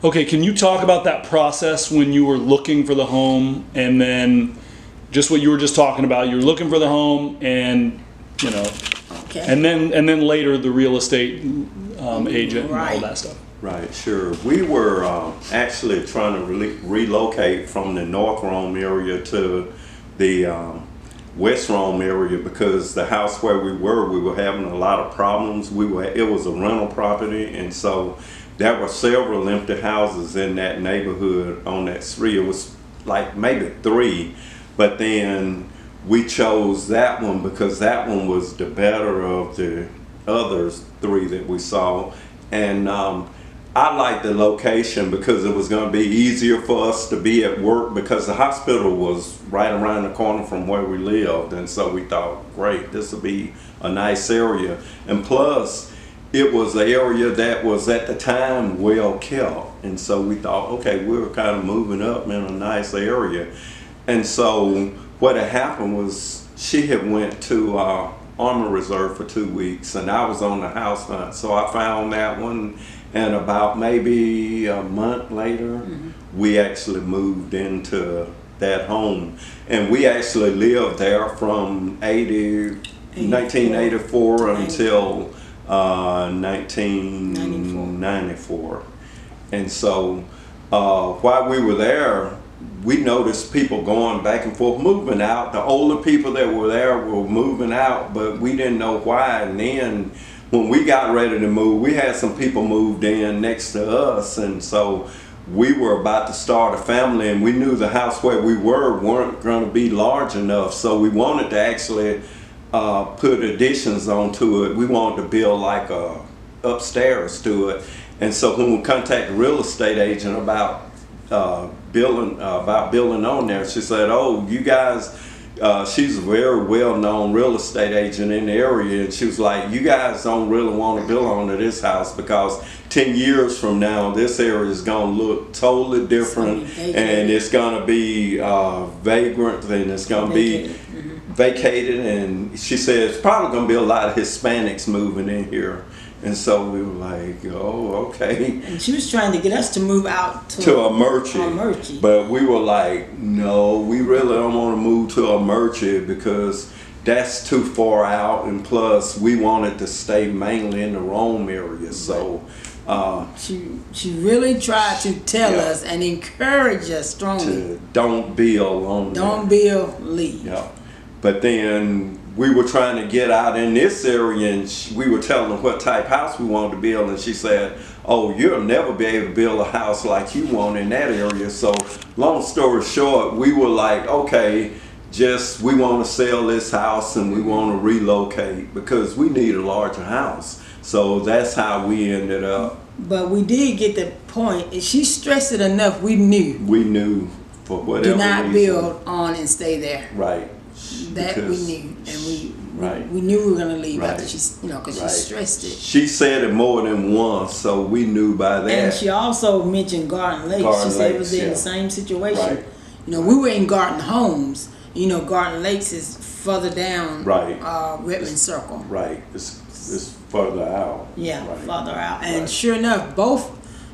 Okay, can you talk about that process when you were looking for the home, and then just what you were just talking about? You're looking for the home, and Okay. and then later the real estate agent and all that stuff. Right, sure. We were actually trying to relocate from the North Rome area to the West Rome area because the house where we were having a lot of problems. It was a rental property, and so there were several empty houses in that neighborhood on that street. It was like maybe 3, but then we chose that one because that one was the better of the others 3 that we saw. And I liked the location because it was going to be easier for us to be at work because the hospital was right around the corner from where we lived. And so we thought, great, this will be a nice area. And plus, it was an area that was at the time well kept. And so we thought, okay, we were kind of moving up in a nice area. And so what had happened was she had went to Army Reserve for 2 weeks, and I was on the house hunt. So I found that one, and about maybe a month later, we actually moved into that home. And we actually lived there from 1984 until 1994. And so while we were there, we noticed people going back and forth, moving out. The older people that were there were moving out, but we didn't know why. And then when we got ready to move, we had some people moved in next to us, and so we were about to start a family, and we knew the house where we weren't going to be large enough, so we wanted to actually put additions onto it. We wanted to build like a upstairs to it. And so when we contacted the real estate agent about building on there, she said, oh, you guys, she's a very well-known real estate agent in the area, and she was like, you guys don't really want to build onto this house because 10 years from now this area is going to look totally different, and it's going to be vagrant, and it's going to be vacated. And she said it's probably going to be a lot of Hispanics moving in here. And so we were like, oh, okay. And she was trying to get us to move out to Amerchi. But we were like, no, we really don't want to move to Amerchi because that's too far out. And plus, we wanted to stay mainly in the Rome area. So she really tried to tell us and encourage us strongly to don't build on Don't build, leave. Yeah. But then we were trying to get out in this area, and we were telling her what type house we wanted to build, and she said, oh, you'll never be able to build a house like you want in that area. So long story short, we were like, okay, we want to sell this house and we want to relocate because we need a larger house. So that's how we ended up. But we did get the point. If she stressed it enough, we knew. We knew for whatever do not reason. Build on and stay there. Right. That we knew, and we knew we were gonna leave after she, because she stressed it. She said it more than once, so we knew by that. And she also mentioned Garden Lakes. She said it was in the same situation. Right. We were in Garden Homes. Garden Lakes is further down. Right. Redmond Circle. Right. It's further out. Yeah, further out. And sure enough, both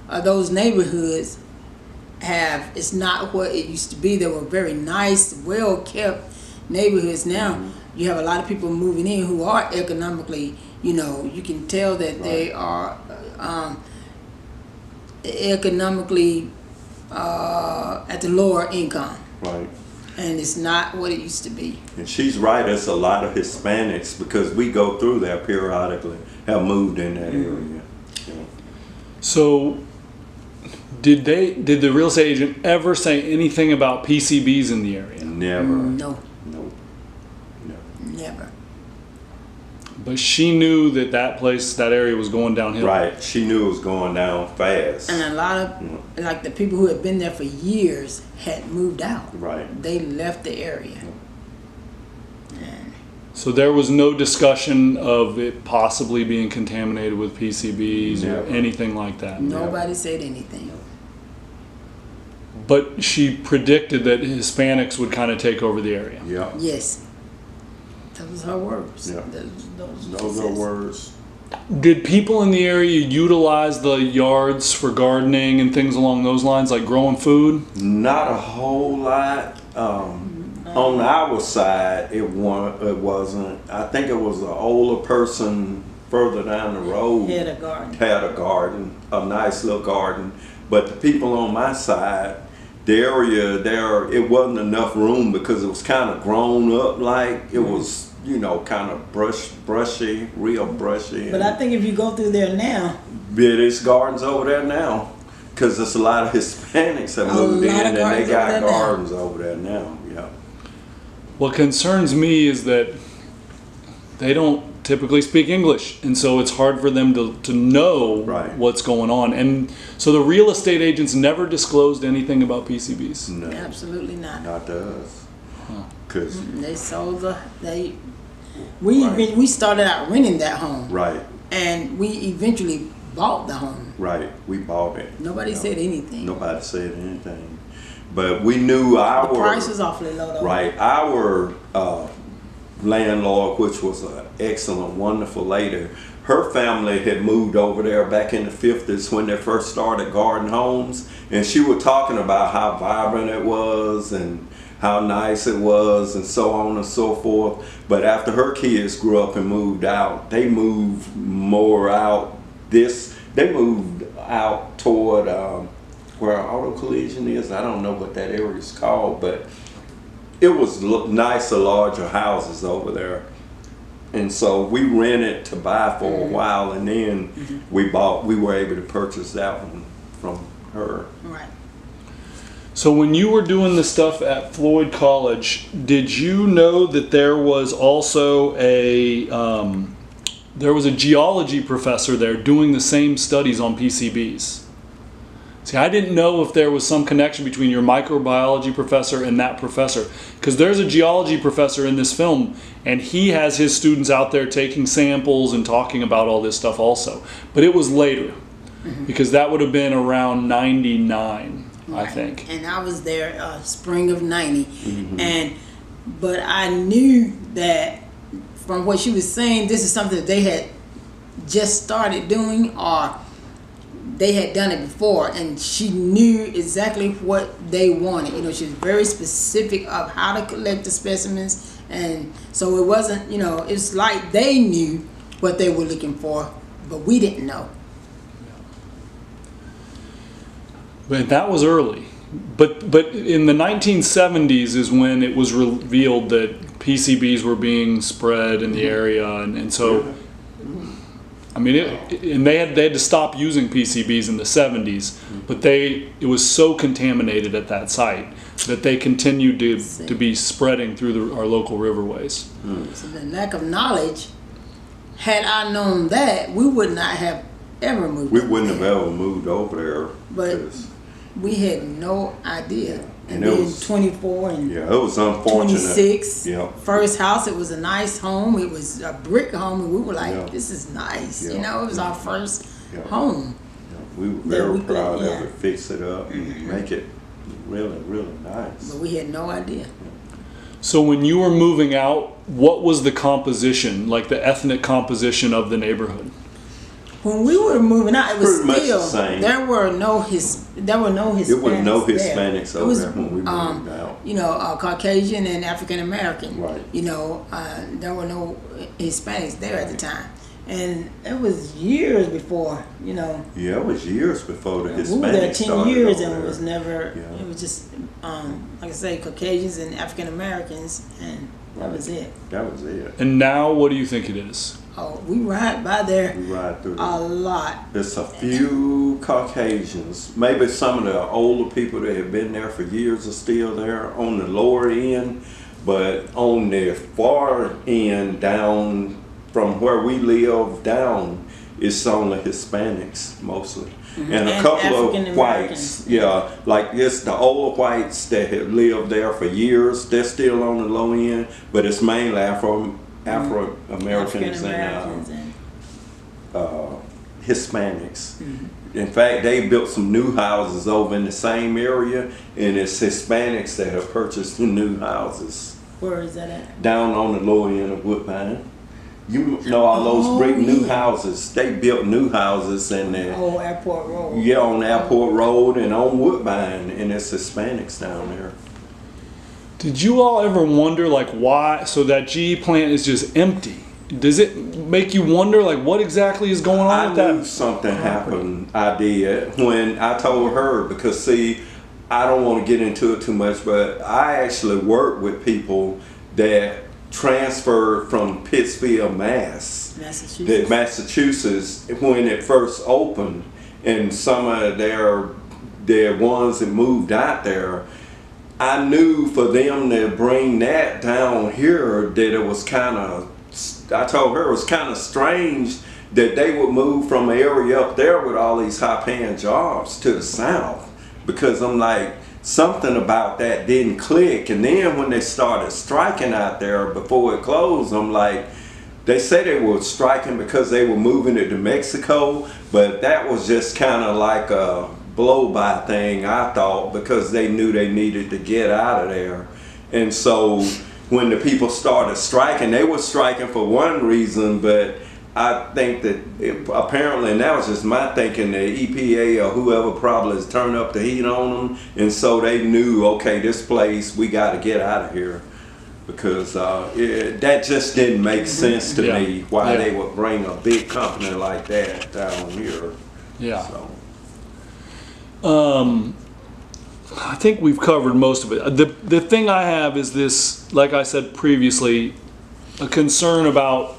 of those neighborhoods it's not what it used to be. They were very nice, well kept neighborhoods. Now you have a lot of people moving in who are economically, you can tell that they are economically at the lower income. Right. And it's not what it used to be. And she's right, it's a lot of Hispanics because we go through there periodically, have moved in that area. So did the real estate agent ever say anything about PCBs in the area? Never. No. Never. But she knew that area was going downhill. Right. She knew it was going down fast. And a lot of, like the people who had been there for years had moved out. Right. They left the area. So there was no discussion of it possibly being contaminated with PCBs or anything like that? Nobody said anything. But she predicted that Hispanics would kind of take over the area. Yeah. Yes. That was her words. Yeah. Those are words. Did people in the area utilize the yards for gardening and things along those lines, like growing food? Not a whole lot. On our side, it wasn't. I think it was an older person further down the road Had a garden. a nice little garden. But the people on my side, the area there, it wasn't enough room because it was kind of grown up like. It was, you know, kind of brushy, real brushy. But I think if you go through there now, There's gardens over there now because there's a lot of Hispanics that moved in and they got gardens over there now. Yeah. What concerns me is that they don't typically speak English, and so it's hard for them to know what's going on. And so the real estate agents never disclosed anything about PCBs. No, absolutely not. not to us. Cause They sold we started out renting that home. right, And we eventually bought the home. right. We bought it. Nobody said anything. Nobody said anything. But we knew our The price was awfully low though. right. Our landlord, which was an excellent, wonderful lady, her family had moved over there back in the 50s when they first started garden homes, and she was talking about how vibrant it was and how nice it was and so on and so forth. But after her kids grew up and moved out, they moved more out they moved out toward where auto collision is. I don't know what that area is called, but it was nicer, larger houses over there. And so we rented to buy for a while, and then we were able to purchase that one from her. Right. So when you were doing the stuff at Floyd College, did you know that there was also a geology professor there doing the same studies on PCBs? See, I didn't know if there was some connection between your microbiology professor and that professor, because there's a geology professor in this film, and he has his students out there taking samples and talking about all this stuff also. But it was later, because that would have been around 99. I think. And I was there spring of 90. But I knew that from what she was saying, this is something that they had just started doing, or they had done it before, and she knew exactly what they wanted. You know, she was very specific of how to collect the specimens, and so it wasn't, you know, it's like they knew what they were looking for, but we didn't know. But that was early. But in the 1970s is when it was revealed that PCBs were being spread in the area, and so I mean, they had to stop using PCBs in the 70s, but it was so contaminated at that site that they continued to be spreading through our local riverways. So the lack of knowledge, had I known that, we would not have ever moved. We wouldn't have ever moved over there. But we had no idea. Yeah. And it then was 24 and it was unfortunate. 26. Yeah. First house, it was a nice home. It was a brick home, and we were like, Yeah. this is nice. Yeah. You know, it was our first home. Yeah. We were very proud of it, fix it up, and make it really, really nice. But we had no idea. So when you were moving out, what was the composition, like the ethnic composition of the neighborhood? When we were moving out, it was Pretty much still the same. there were no Hispanics. There were no Hispanics there. over there when we moved out. You know, Caucasian and African American. Right. You know, there were no Hispanics there at the time, and it was years before. You know. Yeah, it was years before the Hispanics We were there 10 started years, over and there. it was never. Yeah. It was just, like I say, Caucasians and African Americans, and that was it. That was it. And now, what do you think it is? Oh, we ride by there We ride through a lot. There's a few Caucasians, maybe some of the older people that have been there for years are still there on the lower end, but on the far end down from where we live down, it's only Hispanics mostly. And a couple of whites, like this, the older whites that have lived there for years, they're still on the low end, but it's mainly Afro-Americans and Hispanics. In fact, they built some new houses over in the same area, and it's Hispanics that have purchased the new houses. Where is that at? Down on the lower end of Woodbine. You know all those brick new houses. They built new houses and Oh, Airport Road. yeah, on Airport Road and on Woodbine, and it's Hispanics down there. Did you all ever wonder like why? So that GE plant is just empty. Does it make you wonder like what exactly is going on I with knew that? something happened. I did when I told her, because see, I don't want to get into it too much, but I actually work with people that transferred from Pittsfield, Massachusetts when it first opened, and some of their ones that moved out there. I knew for them to bring that down here that it was kind of, I told her it was kind of strange that they would move from an area up there with all these high paying jobs to the south, because I'm like, something about that didn't click. And then when they started striking out there before it closed, I'm like, they say they were striking because they were moving it to Mexico, but that was just kind of like a blow-by thing, I thought, because they knew they needed to get out of there. And so when the people started striking, they were striking for one reason, but I think that apparently, and that was just my thinking, the EPA or whoever probably has turned up the heat on them, and so they knew, okay, this place, we got to get out of here, because that just didn't make sense to me why they would bring a big company like that down here. Yeah. So. I think we've covered most of it. The thing I have is this, like I said previously, a concern about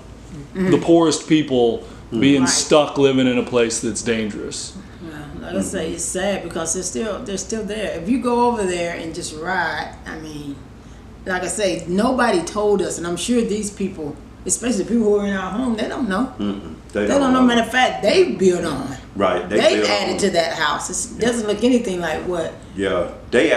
the poorest people being stuck living in a place that's dangerous. Yeah, like I say, it's sad because they're still there. If you go over there and just ride, I mean, like I say, nobody told us, and I'm sure these people, especially the people who are in our home, they don't know. They don't know. Matter of fact, they built on. Right. They added to that house. It doesn't look anything like what. Yeah. They